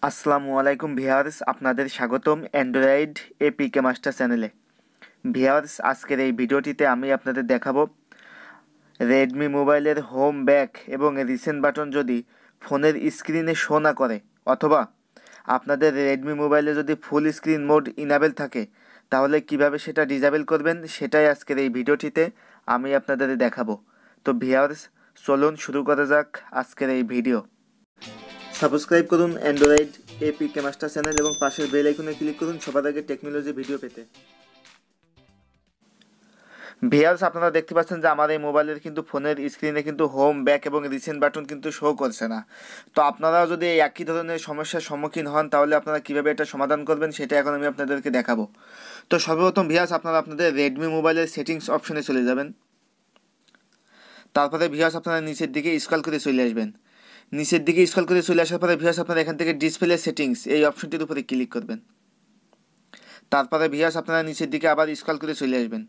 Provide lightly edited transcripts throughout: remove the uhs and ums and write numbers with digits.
আসসালামু আলাইকুম ভিউয়ার্স, আপনাদের স্বাগতম অ্যান্ড্রয়েড এপিকে মাস্টার চ্যানেলে। ভিউয়ার্স, আজকের এই ভিডিওটিতে আমি আপনাদের দেখাবো রেডমি মোবাইলের হোম ব্যাক এবং রিসেন্ট বাটন যদি ফোনের স্ক্রিনে শো না করে, অথবা আপনাদের রেডমি মোবাইলে যদি ফুল স্ক্রিন মোড ইনেবল থাকে, তাহলে কিভাবে সেটা ডিসেবল করবেন সেটাই আজকের এই ভিডিওটিতে আমি আপনাদের দেখাবো। তো ভিউয়ার্স, চলুন শুরু করা যাক আজকের এই ভিডিও। সাবস্ক্রাইব করুন অ্যান্ড্রয়েড এপিকে মাস্টার চ্যানেল এবং পাশের বেল আইকনে ক্লিক করুন সবার আগে টেকনোলজি ভিডিও পেতে। ভিউয়ার্স, আপনারা দেখতে পাচ্ছেন যে আমার এই মোবাইলের কিন্তু ফোনের স্ক্রিনে কিন্তু হোম ব্যাক এবং রিসেন্ট বাটন কিন্তু শো করছে না। তো আপনারাও যদি এই একই ধরনের সমস্যার সম্মুখীন হন, তাহলে আপনারা কীভাবে এটা সমাধান করবেন সেটা এখন আমি আপনাদেরকে দেখাবো। তো সর্বপ্রথম ভিউয়ার্স, আপনারা আপনাদের রেডমি মোবাইলের সেটিংস অপশনে চলে যাবেন। তারপরে ভিউয়ার্স, আপনারা নিচের দিকে স্ক্রল করে চলে আসবেন। নিচের দিকে স্ক্রল করে চলে আসার পরে ভিউয়ার্স, আপনারা এখান থেকে ডিসপ্লে সেটিংস এই অপশনটির উপরে ক্লিক করবেন। তারপরে ভিউয়ার্স, আপনারা নিচের দিকে আবার স্ক্রল করে চলে আসবেন।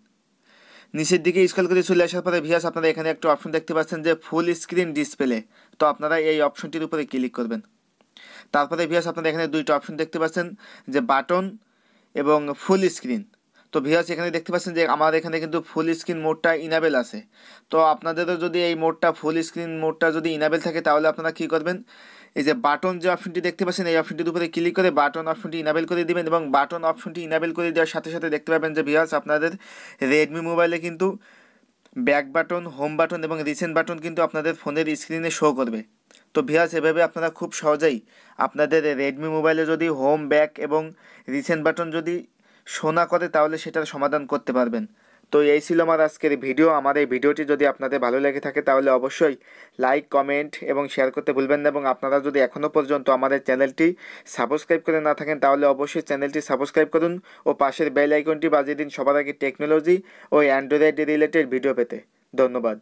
নিচের দিকে স্ক্রল করে চলে আসার পরে ভিউয়ার্স, আপনারা এখানে একটা অপশন দেখতে পাচ্ছেন যে ফুল স্ক্রিন ডিসপ্লে। তো আপনারা এই অপশনটির উপরে ক্লিক করবেন। তারপরে ভিউয়ার্স, আপনারা এখানে দুইটা অপশন দেখতে পাচ্ছেন যে বাটন এবং ফুল স্ক্রিন। তো ভিউয়ার্স, এখানে দেখতে পাচ্ছেন যে আমার এখানে কিন্তু ফুল স্ক্রিন মোডটা ইনেবল আছে। তো আপনাদেরও যদি এই মোডটা ফুল স্ক্রিন মোডটা যদি ইনেবল থাকে, তাহলে আপনারা কী করবেন, এই যে বাটন যে অপশনটি দেখতে পাচ্ছেন এই অপশনটির উপরে ক্লিক করে বাটন অপশনটি ইনেবল করে দিবেন, এবং বাটন অপশনটি ইনেবল করে দেওয়ার সাথে সাথে দেখতে পাবেন যে ভিউয়ার্স, আপনাদের রেডমি মোবাইলে কিন্তু ব্যাক বাটন, হোম বাটন এবং রিসেন্ট বাটন কিন্তু আপনাদের ফোনের স্ক্রিনে শো করবে। তো ভিউয়ার্স, এভাবে আপনারা খুব সহজেই আপনাদের রেডমি মোবাইলে যদি হোম ব্যাক এবং রিসেন্ট বাটন যদি শো না করে, তাহলে সেটার সমাধান করতে পারবেন। তো এই ছিল আমার আজকের ভিডিও। আমার এই ভিডিওটি যদি আপনাদের ভালো লেগে থাকে, তাহলে অবশ্যই লাইক, কমেন্ট এবং শেয়ার করতে ভুলবেন না। এবং আপনারা যদি এখনও পর্যন্ত আমাদের চ্যানেলটি সাবস্ক্রাইব করে না থাকেন, তাহলে অবশ্যই চ্যানেলটি সাবস্ক্রাইব করুন ও পাশের বেল আইকনটি বাজিয়ে দিন সবার আগে টেকনোলজি ও অ্যান্ড্রয়েড রিলেটেড ভিডিও পেতে। ধন্যবাদ।